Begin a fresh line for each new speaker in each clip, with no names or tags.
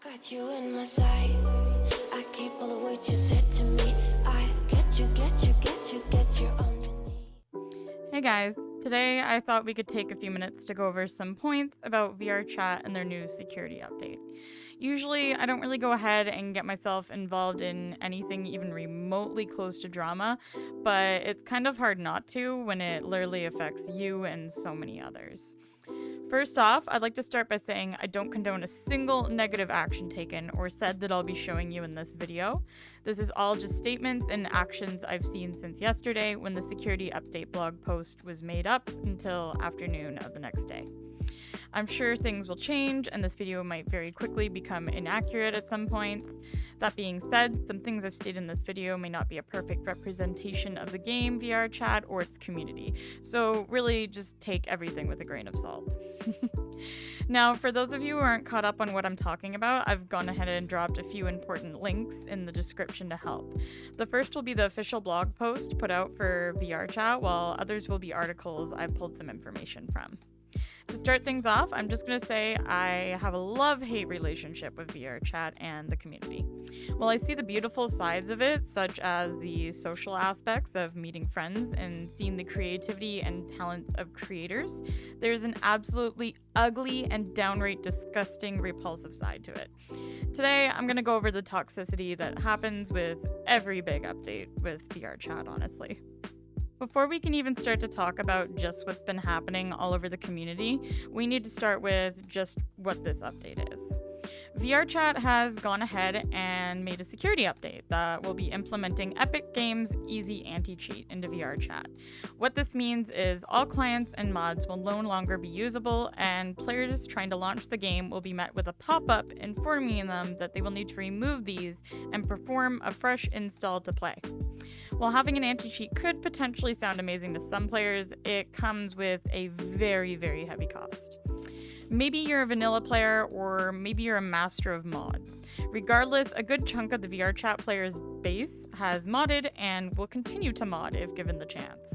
Got you in my sight. I keep all the words you said to me. I get you on your knee.
Hey guys, today I thought we could take a few minutes to go over some points about VRChat and their new security update. Usually, I don't really go ahead and get myself involved in anything even remotely close to drama, but it's kind of hard not to when it literally affects you and so many others. First off, I'd like to start by saying I don't condone a single negative action taken or said that I'll be showing you in this video. This is all just statements and actions I've seen since yesterday when the security update blog post was made up until afternoon of the next day. I'm sure things will change and this video might very quickly become inaccurate at some points. That being said, some things I've stated in this video may not be a perfect representation of the game, VRChat, or its community. So really just take everything with a grain of salt. Now, for those of you who aren't caught up on what I'm talking about, I've gone ahead and dropped a few important links in the description to help. The first will be the official blog post put out for VRChat, while others will be articles I've pulled some information from. To start things off, I'm just going to say I have a love-hate relationship with VRChat and the community. While I see the beautiful sides of it, such as the social aspects of meeting friends and seeing the creativity and talents of creators, there's an absolutely ugly and downright disgusting, repulsive side to it. Today, I'm going to go over the toxicity that happens with every big update with VRChat, honestly. Before we can even start to talk about just what's been happening all over the community, we need to start with just what this update is. VRChat has gone ahead and made a security update that will be implementing Epic Games' easy anti-cheat into VRChat. What this means is all clients and mods will no longer be usable, and players trying to launch the game will be met with a pop-up informing them that they will need to remove these and perform a fresh install to play. While having an anti-cheat could potentially sound amazing to some players, it comes with a very, very heavy cost. Maybe you're a vanilla player, or maybe you're a master of mods. Regardless, a good chunk of the VRChat players' base has modded and will continue to mod if given the chance.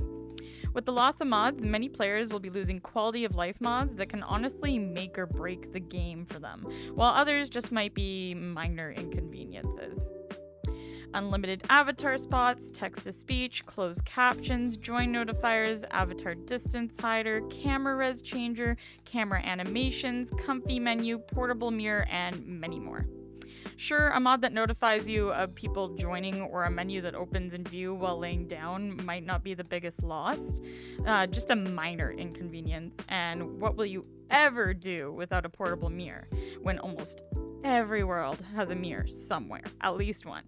With the loss of mods, many players will be losing quality of life mods that can honestly make or break the game for them, while others just might be minor inconveniences. Unlimited avatar spots, text-to-speech, closed captions, join notifiers, avatar distance hider, camera res changer, camera animations, comfy menu, portable mirror, and many more. Sure, a mod that notifies you of people joining or a menu that opens in view while laying down might not be the biggest loss, just a minor inconvenience. And what will you ever do without a portable mirror when almost every world has a mirror somewhere, at least one?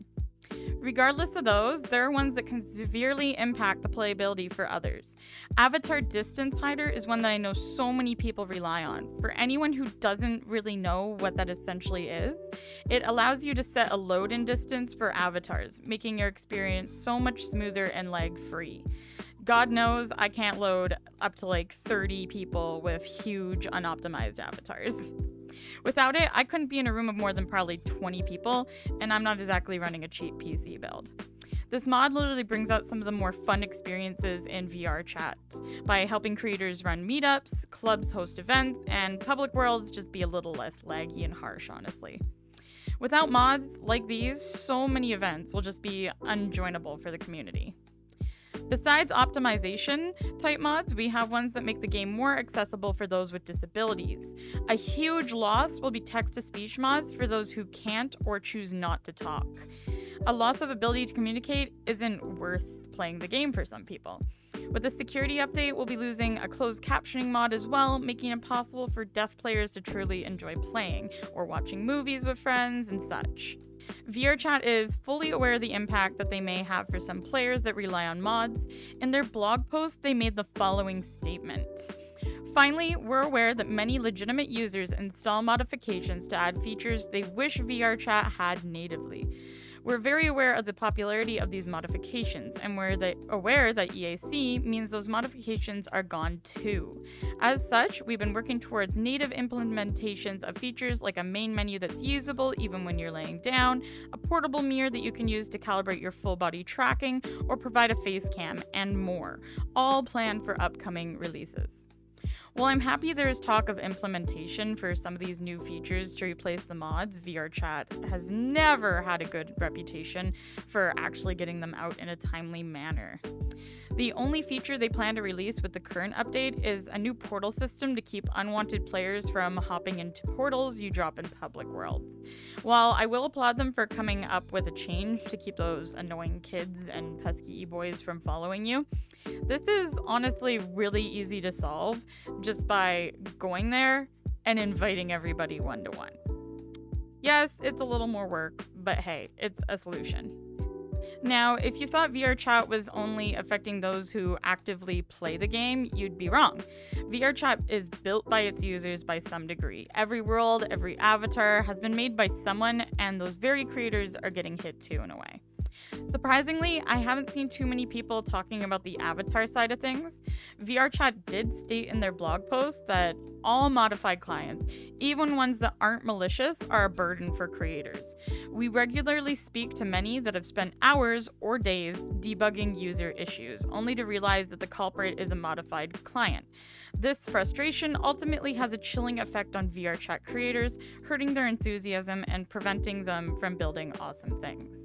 Regardless of those, there are ones that can severely impact the playability for others. Avatar distance hider is one that I know so many people rely on. For anyone who doesn't really know what that essentially is, it allows you to set a load-in distance for avatars, making your experience so much smoother and lag-free. God knows I can't load up to like 30 people with huge unoptimized avatars. Without it, I couldn't be in a room of more than probably 20 people, and I'm not exactly running a cheap PC build. This mod literally brings out some of the more fun experiences in VRChat by helping creators run meetups, clubs host events, and public worlds just be a little less laggy and harsh, honestly. Without mods like these, so many events will just be unjoinable for the community. Besides optimization type mods, we have ones that make the game more accessible for those with disabilities. A huge loss will be text-to-speech mods for those who can't or choose not to talk. A loss of ability to communicate isn't worth playing the game for some people. With the security update, we'll be losing a closed captioning mod as well, making it possible for deaf players to truly enjoy playing or watching movies with friends and such. VRChat is fully aware of the impact that they may have for some players that rely on mods. In their blog post, they made the following statement. Finally, we're aware that many legitimate users install modifications to add features they wish VRChat had natively. We're very aware of the popularity of these modifications, and we're aware that EAC means those modifications are gone too. As such, we've been working towards native implementations of features like a main menu that's usable even when you're laying down, a portable mirror that you can use to calibrate your full body tracking, or provide a face cam, and more, all planned for upcoming releases. While I'm happy there's talk of implementation for some of these new features to replace the mods, VRChat has never had a good reputation for actually getting them out in a timely manner. The only feature they plan to release with the current update is a new portal system to keep unwanted players from hopping into portals you drop in public worlds. While I will applaud them for coming up with a change to keep those annoying kids and pesky e-boys from following you, this is honestly really easy to solve just by going there and inviting everybody one-to-one. Yes, it's a little more work, but hey, it's a solution. Now, if you thought VRChat was only affecting those who actively play the game, you'd be wrong. VRChat is built by its users by some degree. Every world, every avatar has been made by someone, and those very creators are getting hit too in a way. Surprisingly, I haven't seen too many people talking about the avatar side of things. VRChat did state in their blog post that all modified clients, even ones that aren't malicious, are a burden for creators. We regularly speak to many that have spent hours or days debugging user issues, only to realize that the culprit is a modified client. This frustration ultimately has a chilling effect on VRChat creators, hurting their enthusiasm and preventing them from building awesome things.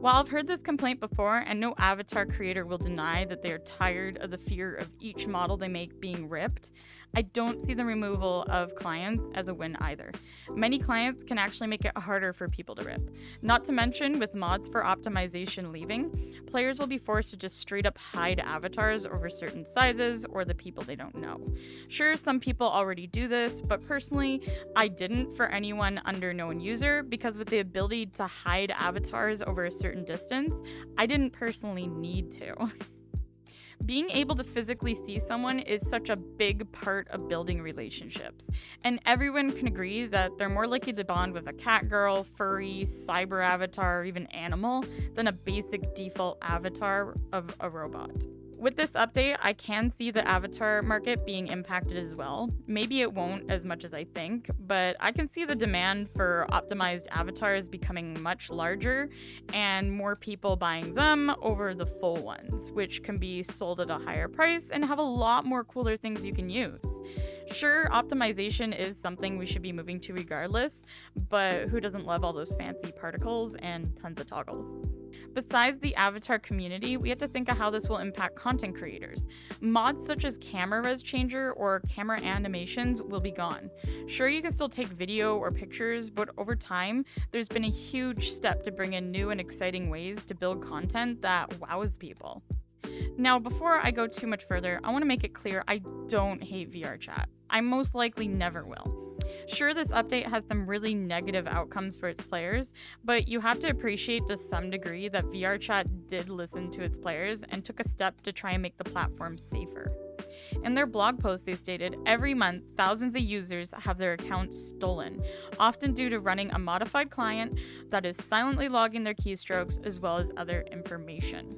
While I've heard this complaint before, and no avatar creator will deny that they are tired of the fear of each model they make being ripped, I don't see the removal of clients as a win either. Many clients can actually make it harder for people to rip. Not to mention, with mods for optimization leaving, players will be forced to just straight up hide avatars over certain sizes or the people they don't know. Sure, some people already do this, but personally, I didn't for anyone under known user, because with the ability to hide avatars over a certain distance, I didn't personally need to. Being able to physically see someone is such a big part of building relationships, and everyone can agree that they're more likely to bond with a cat girl, furry, cyber avatar, or even animal than a basic default avatar of a robot. With this update, I can see the avatar market being impacted as well. Maybe it won't as much as I think, but I can see the demand for optimized avatars becoming much larger and more people buying them over the full ones, which can be sold at a higher price and have a lot more cooler things you can use. Sure, optimization is something we should be moving to regardless, but who doesn't love all those fancy particles and tons of toggles? Besides the avatar community, we have to think of how this will impact content creators. Mods such as camera res changer or camera animations will be gone. Sure, you can still take video or pictures, but over time, there's been a huge step to bring in new and exciting ways to build content that wows people. Now, before I go too much further, I want to make it clear I don't hate VRChat. I most likely never will. Sure, this update has some really negative outcomes for its players, but you have to appreciate to some degree that VRChat did listen to its players and took a step to try and make the platform safer. In their blog post, they stated, every month, thousands of users have their accounts stolen, often due to running a modified client that is silently logging their keystrokes as well as other information.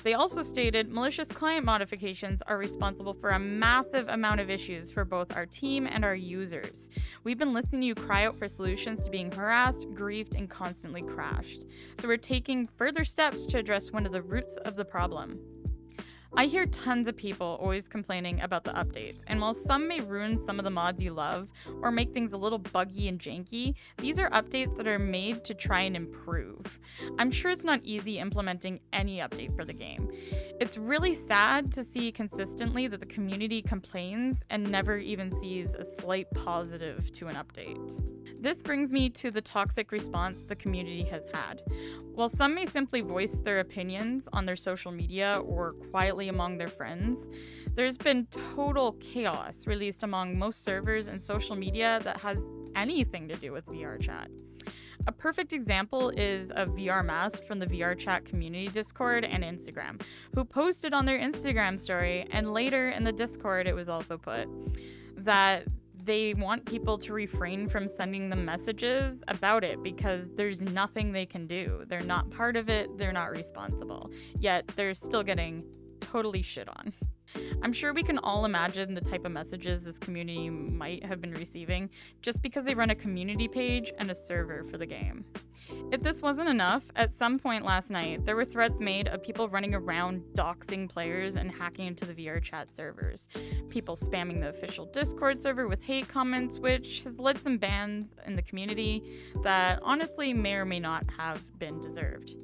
They also stated malicious client modifications are responsible for a massive amount of issues for both our team and our users. We've been listening to you cry out for solutions to being harassed, griefed, and constantly crashed. So we're taking further steps to address one of the roots of the problem. I hear tons of people always complaining about the updates, and while some may ruin some of the mods you love or make things a little buggy and janky, these are updates that are made to try and improve. I'm sure it's not easy implementing any update for the game. It's really sad to see consistently that the community complains and never even sees a slight positive to an update. This brings me to the toxic response the community has had. While some may simply voice their opinions on their social media or quietly among their friends, there's been total chaos released among most servers and social media that has anything to do with VRChat. A perfect example is a VR Masked from the VRChat community Discord and Instagram, who posted on their Instagram story, and later in the Discord it was also put, that they want people to refrain from sending them messages about it because there's nothing they can do. They're not part of it, they're not responsible. Yet they're still getting totally shit on. I'm sure we can all imagine the type of messages this community might have been receiving just because they run a community page and a server for the game. If this wasn't enough, at some point last night, there were threads made of people running around doxing players and hacking into the VRChat servers. People spamming the official Discord server with hate comments, which has led some bans in the community that honestly may or may not have been deserved.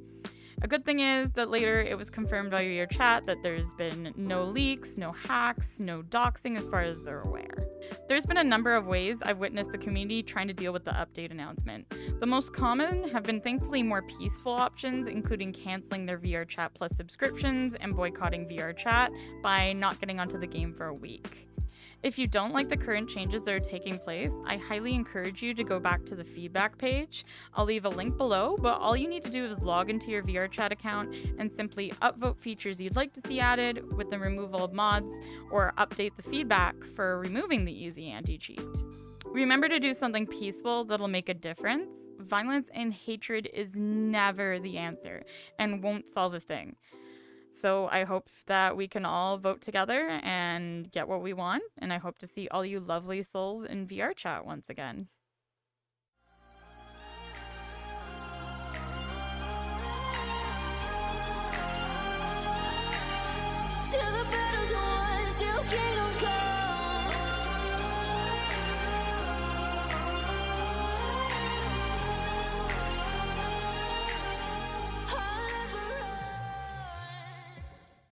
A good thing is that later it was confirmed by VRChat that there's been no leaks, no hacks, no doxing as far as they're aware. There's been a number of ways I've witnessed the community trying to deal with the update announcement. The most common have been thankfully more peaceful options, including canceling their VRChat Plus subscriptions and boycotting VRChat by not getting onto the game for a week. If you don't like the current changes that are taking place, I highly encourage you to go back to the feedback page. I'll leave a link below, but all you need to do is log into your VRChat account and simply upvote features you'd like to see added with the removal of mods, or update the feedback for removing the easy anti-cheat. Remember to do something peaceful that'll make a difference. Violence and hatred is never the answer and won't solve a thing. So I hope that we can all vote together and get what we want, and I hope to see all you lovely souls in VRChat once again.